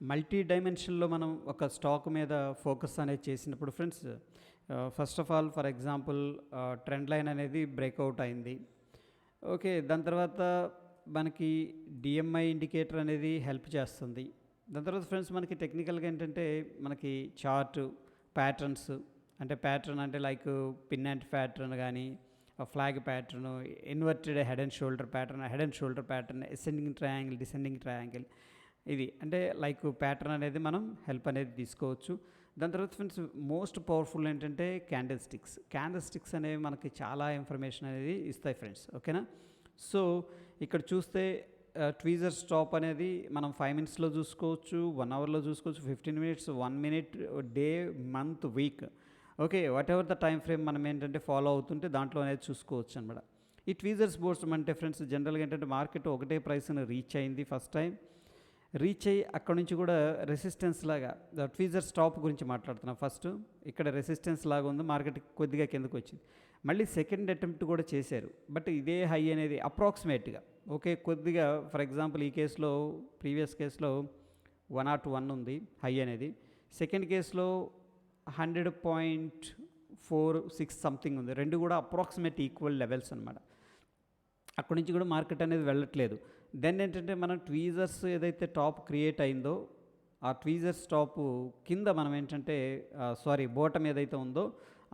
Multi డైమెన్షన్లో మనం ఒక stock మీద ఫోకస్ అనేది చేసినప్పుడు friends, first of all for example trend line అనేది బ్రేక్అవుట్ అయింది. ఓకే, దాని తర్వాత మనకి డిఎంఐ ఇండికేటర్ అనేది హెల్ప్ చేస్తుంది. దాని తర్వాత ఫ్రెండ్స్ మనకి టెక్నికల్గా ఏంటంటే మనకి చార్ట్ ప్యాటర్న్స్, అంటే ప్యాటర్న్ అంటే లైక్ పిన్ అండ్ ప్యాటర్న్ కానీ flag pattern, inverted head and shoulder pattern, ascending triangle, descending triangle, ఇది అంటే లైక్ ప్యాటర్న్ అనేది మనం హెల్ప్ అనేది తీసుకోవచ్చు. దాని తర్వాత ఫ్రెండ్స్ మోస్ట్ పవర్ఫుల్ ఏంటంటే క్యాండిల్ స్టిక్స్ అనేవి మనకి చాలా ఇన్ఫర్మేషన్ అనేది ఇస్తాయి ఫ్రెండ్స్. ఓకేనా? సో ఇక్కడ చూస్తే ట్వీజర్ స్టాప్ అనేది మనం 5 minutesలో చూసుకోవచ్చు, 1 hourలో చూసుకోవచ్చు, 15 minutes, 1 minute, day, month, week. Okay, what ever the time frame మనం ఏంటంటే ఫాలో అవుతుంటే దాంట్లో అనేది చూసుకోవచ్చు అనమాట. ఈ ట్వీజర్స్ బోర్డ్స్ అంటే ఫ్రెండ్స్ జనరల్గా ఏంటంటే మార్కెట్ ఒకటే ప్రైస్ని రీచ్ అయింది. ఫస్ట్ టైం రీచ్ అయ్యి అక్కడ నుంచి కూడా రెసిస్టెన్స్ లాగా, ట్వీజర్ స్టాప్ గురించి మాట్లాడుతున్నాం. ఫస్ట్ ఇక్కడ రెసిస్టెన్స్ లాగా ఉంది, మార్కెట్ కొద్దిగా కిందకు వచ్చింది. మళ్ళీ సెకండ్ అటెంప్ట్ కూడా చేశారు, బట్ ఇదే హై అనేది అప్రాక్సిమేట్గా ఓకే కొద్దిగా, ఫర్ ఎగ్జాంపుల్ ఈ కేసులో ప్రీవియస్ కేసులో 101 ఉంది హై అనేది, సెకండ్ కేసులో 100.46 సంథింగ్ ఉంది. రెండు కూడా అప్రాక్సిమేట్ ఈక్వల్ లెవెల్స్ అనమాట. అక్కడి నుంచి కూడా మార్కెట్ అనేది వెళ్ళట్లేదు. దెన్ ఏంటంటే మనం ట్వీజర్స్ ఏదైతే టాప్ క్రియేట్ అయిందో ఆ ట్వీజర్స్ టాప్ కింద మనం ఏంటంటే బోటం ఏదైతే ఉందో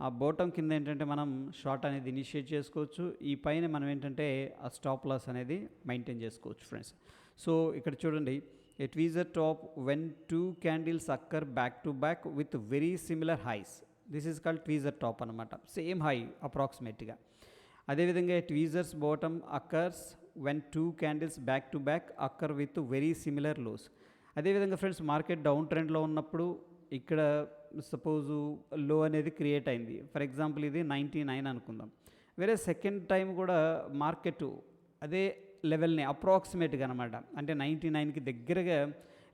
ఆ బోటం కింద ఏంటంటే మనం షార్ట్ అనేది ఇనిషియేట్ చేసుకోవచ్చు. ఈ పైన మనం ఏంటంటే ఆ స్టాప్ లాస్ అనేది మెయింటైన్ చేసుకోవచ్చు ఫ్రెండ్స్. సో ఇక్కడ చూడండి, a tweezer top when two candles occur back to back with very similar highs. This is called tweezer top అనమాట, సేమ్ హై అప్రాక్సిమేట్గా. అదేవిధంగా tweezers bottom occurs when two candles back to back occur with very similar lows. అదేవిధంగా friends market down ట్రెండ్లో ఉన్నప్పుడు ఇక్కడ suppose లో అనేది create అయింది. ఫర్ ఎగ్జాంపుల్ ఇది 99 అనుకుందాం. వేరే సెకండ్ టైం కూడా మార్కెట్ అదే లెవెల్ని అప్రాక్సిమేట్గా అనమాట, అంటే 99కి దగ్గరగా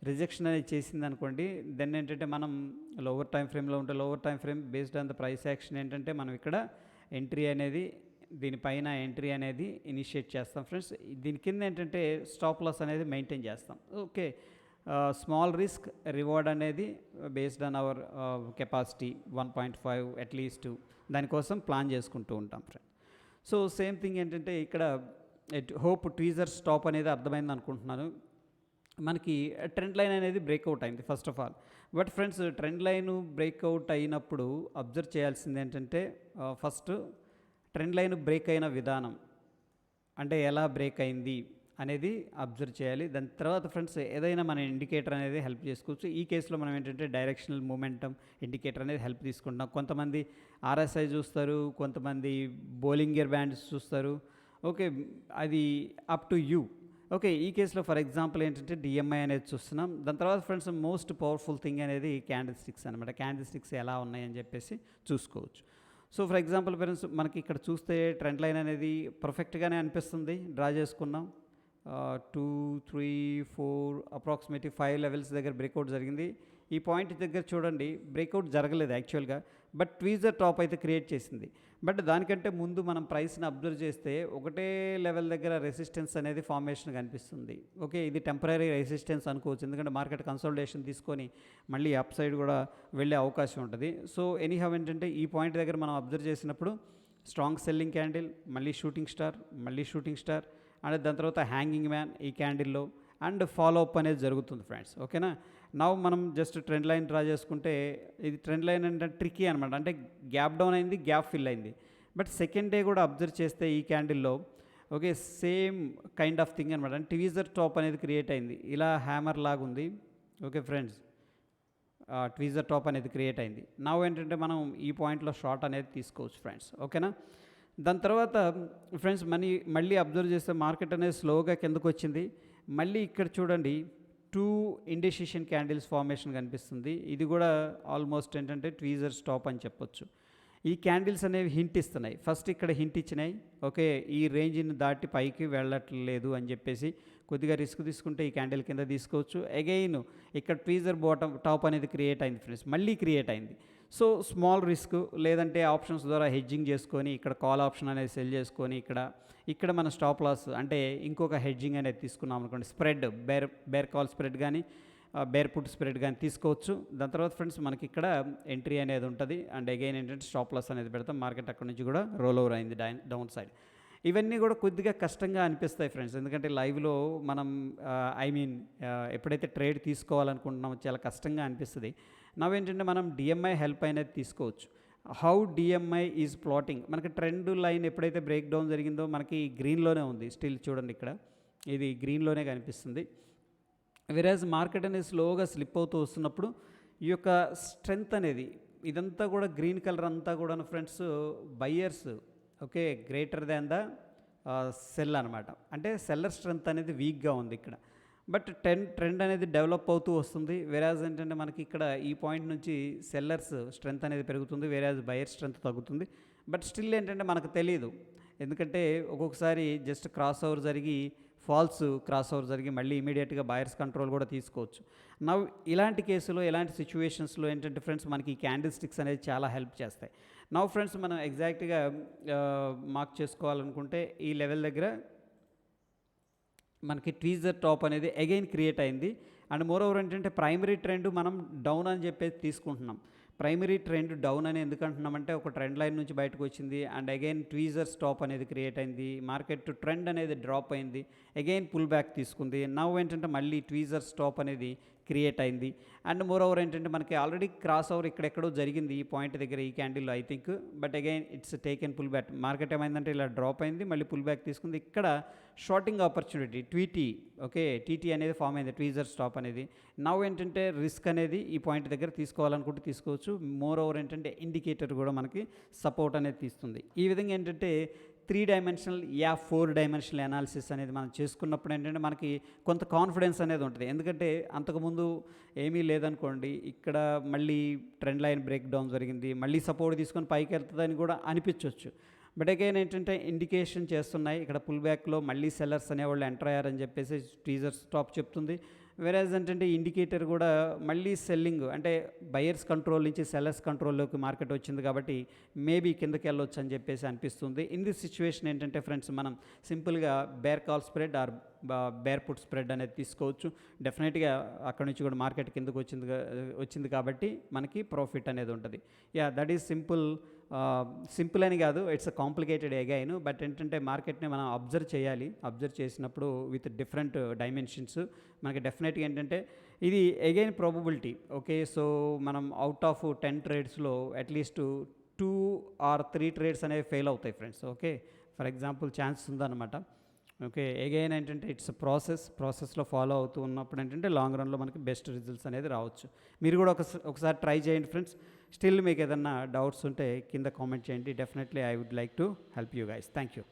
రిజెక్షన్ అనేది చేసింది అనుకోండి. దెన్ ఏంటంటే మనం లోవర్ టైం ఫ్రేమ్లో ఉంటే lower time frame based on the price action ఏంటంటే మనం ఇక్కడ ఎంట్రీ అనేది దీనిపైన ఎంట్రీ అనేది ఇనిషియేట్ చేస్తాం ఫ్రెండ్స్. దీని కింద ఏంటంటే స్టాప్ లాస్ అనేది మెయింటైన్ చేస్తాం. ఓకే, స్మాల్ రిస్క్ రివార్డ్ అనేది based on hour capacity 1.5 at least దానికోసం ప్లాన్ చేసుకుంటూ ఉంటాం ఫ్రెండ్. సో సేమ్ థింగ్ ఏంటంటే ఇక్కడ హోప్ ట్వీజర్ స్టాప్ అనేది అర్థమైంది అనుకుంటున్నాను. మనకి ట్రెండ్ లైన్ అనేది బ్రేక్అవుట్ అయింది first of all. But friends trend line breakout అయినప్పుడు అబ్జర్వ్ చేయాల్సింది ఏంటంటే ఫస్ట్ ట్రెండ్ లైన్ బ్రేక్ అయిన విధానం, అంటే ఎలా బ్రేక్ అయింది అనేది అబ్జర్వ్ చేయాలి. దాని తర్వాత ఫ్రెండ్స్ ఏదైనా మన ఇండికేటర్ అనేది హెల్ప్ చేసుకోవచ్చు. ఈ కేసులో మనం ఏంటంటే డైరెక్షనల్ మూమెంటమ్ ఇండికేటర్ అనేది హెల్ప్ తీసుకుంటాం. కొంతమంది ఆర్ఎస్ఐ చూస్తారు, కొంతమంది బోలింగర్ బ్యాండ్స్ చూస్తారు. ఓకే, అది అప్ టు యూ. ఓకే, ఈ కేసులో ఫర్ ఎగ్జాంపుల్ ఏంటంటే డిఎంఐ అనేది చూస్తున్నాం. దాని తర్వాత ఫ్రెండ్స్ మోస్ట్ పవర్ఫుల్ థింగ్ అనేది క్యాండిల్ స్టిక్స్ అనమాట. క్యాండిల్ స్టిక్స్ ఎలా ఉన్నాయని చెప్పేసి చూసుకోవచ్చు. సో ఫర్ ఎగ్జాంపుల్ ఫ్రెండ్స్ మనకి ఇక్కడ చూస్తే ట్రెండ్ లైన్ అనేది పర్ఫెక్ట్గానే అనిపిస్తుంది. డ్రా చేసుకున్నాం 2, 3, 4 అప్రాక్సిమేట్లీ 5 లెవెల్స్ దగ్గర బ్రేక్అవుట్ జరిగింది. ఈ పాయింట్ దగ్గర చూడండి బ్రేక్అవుట్ జరగలేదు యాక్చువల్గా, బట్ ట్వీజర్ టాప్ అయితే క్రియేట్ చేసింది. బట్ దానికంటే ముందు మనం ప్రైస్ని అబ్జర్వ్ చేస్తే ఒకటే లెవెల్ దగ్గర రెసిస్టెన్స్ అనేది ఫార్మేషన్ కనిపిస్తుంది. ఓకే, ఇది టెంపరీ రెసిస్టెన్స్ అనుకోవచ్చు, ఎందుకంటే మార్కెట్ కన్సోలిడేషన్ తీసుకొని మళ్ళీ అప్ సైడ్ కూడా వెళ్ళే అవకాశం ఉంటుంది. సో ఎనీహౌ ఏంటంటే ఈ పాయింట్ దగ్గర మనం అబ్జర్వ్ చేసినప్పుడు స్ట్రాంగ్ సెల్లింగ్ క్యాండిల్, మళ్ళీ షూటింగ్ స్టార్ అండ్ దాని తర్వాత హ్యాంగింగ్ మ్యాన్ ఈ క్యాండిల్లో అండ్ ఫాలో అప్ అనేది జరుగుతుంది ఫ్రెండ్స్. ఓకేనా? నవ్ మనం జస్ట్ ట్రెండ్ లైన్ డ్రా చేసుకుంటే ఇది ట్రెండ్ లైన్ అంటే ట్రిక్కీ అనమాట, అంటే గ్యాప్ డౌన్ అయింది, గ్యాప్ ఫిల్ అయింది. బట్ సెకండ్ డే కూడా అబ్జర్వ్ చేస్తే ఈ క్యాండిల్లో okay same kind of thing అనమాట, అంటే ట్వీజర్ టాప్ అనేది క్రియేట్ అయింది, ఇలా హ్యామర్ లాగా ఉంది. ఓకే ఫ్రెండ్స్, ట్వీజర్ టాప్ అనేది క్రియేట్ అయింది. నవ్ ఏంటంటే మనం ఈ పాయింట్లో షార్ట్ అనేది తీసుకోవచ్చు ఫ్రెండ్స్. ఓకేనా? దాని తర్వాత ఫ్రెండ్స్ మళ్ళీ అబ్జర్వ్ చేస్తే మార్కెట్ అనేది స్లోగా కిందకు వచ్చింది. మళ్ళీ ఇక్కడ చూడండి 2 ఇండిసిషన్ క్యాండిల్స్ ఫార్మేషన్ కనిపిస్తుంది. ఇది కూడా ఆల్మోస్ట్ ఏంటంటే ట్వీజర్ స్టాప్ అని చెప్పొచ్చు. ఈ క్యాండిల్స్ అనేవి హింట్ ఇస్తున్నాయి. ఫస్ట్ ఇక్కడ హింట్ ఇచ్చినాయి, ఓకే ఈ రేంజ్ని దాటి పైకి వెళ్ళట్లేదు అని చెప్పేసి కొద్దిగా రిస్క్ తీసుకుంటే ఈ క్యాండిల్ కింద తీసుకోవచ్చు. అగైన్ ఇక్కడ ట్వీజర్ టాప్ అనేది క్రియేట్ అయింది ఫ్రెండ్స్, మళ్ళీ క్రియేట్ అయింది. సో స్మాల్ రిస్క్ లేదంటే ఆప్షన్స్ ద్వారా హెడ్జింగ్ చేసుకొని ఇక్కడ కాల్ ఆప్షన్ అనేది సెల్ చేసుకొని ఇక్కడ మన స్టాప్ లాస్ అంటే ఇంకొక హెడ్జింగ్ అనేది తీసుకున్నాం అనుకోండి, స్ప్రెడ్ బేర్ కాల్ స్ప్రెడ్ కానీ బేర్ పుట్ స్ప్రెడ్ కానీ తీసుకోవచ్చు. దాని తర్వాత ఫ్రెండ్స్ మనకి ఇక్కడ ఎంట్రీ అనేది ఉంటుంది. అండ్ అగైన్ ఏంటంటే స్టాప్ లాస్ అనేది పెడతాం. మార్కెట్ అక్కడ నుంచి కూడా రోల్ ఓవర్ అయింది డౌన్ సైడ్. ఇవన్నీ కూడా కొద్దిగా కష్టంగా అనిపిస్తాయి ఫ్రెండ్స్, ఎందుకంటే లైవ్లో మనం ఎప్పుడైతే ట్రేడ్ తీసుకోవాలనుకుంటున్నామో చాలా కష్టంగా అనిపిస్తుంది. నవేంటంటే మనం డిఎంఐ హెల్ప్ అనేది తీసుకోవచ్చు. హౌ డిఎంఐ ఈజ్ ప్లాటింగ్, మనకి ట్రెండ్ లైన్ ఎప్పుడైతే బ్రేక్ డౌన్ జరిగిందో మనకి గ్రీన్లోనే ఉంది. స్టిల్ చూడండి ఇక్కడ ఇది గ్రీన్లోనే కనిపిస్తుంది. వెరాజ్ మార్కెట్ అనేది స్లోగా స్లిప్ అవుతూ వస్తున్నప్పుడు ఈ యొక్క స్ట్రెంగ్త్ అనేది ఇదంతా కూడా గ్రీన్ కలర్ అంతా కూడా friends buyers okay greater than the cell అనమాట. అంటే సెల్లర్ స్ట్రెంగ్త్ అనేది వీక్గా ఉంది ఇక్కడ. బట్ ట్రెండ్ అనేది డెవలప్ అవుతూ వస్తుంది. వేరాజ్ ఏంటంటే మనకి ఇక్కడ ఈ పాయింట్ నుంచి సెల్లర్స్ స్ట్రెంగ్త్ అనేది పెరుగుతుంది, వేరాజ్ బయర్ స్ట్రెంగ్త్ తగ్గుతుంది. బట్ స్టిల్ ఏంటంటే మనకు తెలియదు, ఎందుకంటే ఒక్కొక్కసారి జస్ట్ క్రాస్ ఓవర్ జరిగి ఫాల్స్ క్రాస్ ఓవర్ జరిగి మళ్ళీ ఇమీడియట్గా బయర్స్ కంట్రోల్ కూడా తీసుకోవచ్చు. ఇలాంటి కేసులో ఇలాంటి సిచ్యువేషన్స్లో ఏంటంటే ఫ్రెండ్స్ మనకి ఈ క్యాండిల్ స్టిక్స్ అనేది చాలా హెల్ప్ చేస్తాయి. ఫ్రెండ్స్ మనం ఎగ్జాక్ట్గా మార్క్ చేసుకోవాలనుకుంటే ఈ లెవెల్ దగ్గర మనకి ట్వీజర్ టాప్ అనేది అగైన్ క్రియేట్ అయింది. అండ్ మోర్ ఓవర్ ఏంటంటే ప్రైమరీ ట్రెండ్ మనం డౌన్ అని చెప్పేసి తీసుకుంటున్నాం. ప్రైమరీ ట్రెండ్ డౌన్ అని ఎందుకు అంటున్నామంటే ఒక ట్రెండ్ లైన్ నుంచి బయటకు వచ్చింది అండ్ అగైన్ ట్వీజర్ స్టాప్ అనేది క్రియేట్ అయింది. మార్కెట్ ట్రెండ్ అనేది డ్రాప్ అయింది, అగైన్ పుల్ బ్యాక్ తీసుకుంది. ఏంటంటే మళ్ళీ ట్వీజర్ స్టాప్ అనేది క్రియేట్ అయింది. అండ్ మోర్ ఓవర్ ఏంటంటే మనకి ఆల్రెడీ క్రాస్ ఓవర్ ఇక్కడెక్కడో జరిగింది ఈ పాయింట్ దగ్గర ఈ క్యాండిల్లో I think. But again it's taken pull back. Market ఏమైందంటే ఇలా డ్రాప్ అయింది, మళ్ళీ పుల్ బ్యాక్ తీసుకుంది. ఇక్కడ షార్టింగ్ ఆపర్చునిటీ టీటీ అనేది ఫామ్ అయింది, ట్వీజర్ స్టాప్ అనేది. ఏంటంటే రిస్క్ అనేది ఈ పాయింట్ దగ్గర తీసుకోవాలనుకుంటే తీసుకోవచ్చు. మోర్ ఓవర్ ఏంటంటే ఇండికేటర్ కూడా మనకి సపోర్ట్ అనేది తీస్తుంది. ఈ విధంగా ఏంటంటే 3 డైమెన్షనల్ 4 డైమెన్షనల్ అనాలిసిస్ అనేది మనం చేసుకున్నప్పుడు ఏంటంటే మనకి కొంత కాన్ఫిడెన్స్ అనేది ఉంటుంది. ఎందుకంటే అంతకుముందు ఏమీ లేదనుకోండి, ఇక్కడ మళ్ళీ ట్రెండ్ లైన్ బ్రేక్ డౌన్ జరిగింది, మళ్ళీ సపోర్ట్ తీసుకొని పైకి వెళ్తుందని కూడా అనిపించవచ్చు. బట్ అగైన్ ఏంటంటే ఇండికేషన్ చేస్తున్నాయి ఇక్కడ పుల్ బ్యాక్లో మళ్ళీ సెల్లర్స్ అనేవాళ్ళు ఎంటర్ అయ్యారని చెప్పేసి ట్వీజర్ స్టాప్ చెప్తుంది. వేరేజ్ ఏంటంటే ఇండికేటర్ కూడా మళ్ళీ సెల్లింగ్ అంటే బయర్స్ కంట్రోల్ నుంచి సెల్లర్స్ కంట్రోల్లోకి మార్కెట్ వచ్చింది కాబట్టి మేబీ కిందకి వెళ్ళొచ్చు అని చెప్పేసి అనిపిస్తుంది. ఇన్ దిస్ సిచ్యువేషన్ ఏంటంటే ఫ్రెండ్స్ మనం సింపుల్గా bear call spread or bear put spread అనేది తీసుకోవచ్చు. డెఫినెట్గా అక్కడ నుంచి కూడా మార్కెట్ కిందకు వచ్చింది కాబట్టి మనకి ప్రాఫిట్ అనేది ఉంటుంది. దట్ ఈజ్ సింపుల్ అని కాదు, it's a complicated again. But ఏంటంటే మార్కెట్ని మనం అబ్జర్వ్ చేయాలి. అబ్జర్వ్ చేసినప్పుడు విత్ డిఫరెంట్ డైమెన్షన్స్ మనకి డెఫినెట్గా ఏంటంటే ఇది అగైన్ ప్రాబబిలిటీ. ఓకే, సో మనం అవుట్ ఆఫ్ 10 ట్రేడ్స్లో అట్లీస్ట్ 2 or 3 ట్రేడ్స్ అనేవి ఫెయిల్ అవుతాయి friends. Okay, for example chance ఉందన్నమాట. ఓకే, అగైన్ ఏంటంటే ఇట్స్ ప్రాసెస్లో ఫాలో అవుతూ ఉన్నప్పుడు ఏంటంటే లాంగ్ రన్లో మనకి బెస్ట్ రిజల్ట్స్ అనేది రావచ్చు. మీరు కూడా ఒకసారి ట్రై చేయండి ఫ్రెండ్స్. స్టిల్ మీకు ఏదన్నా డౌట్స్ ఉంటే కింద కామెంట్ చేయండి. Definitely I would like to help you guys. Thank you.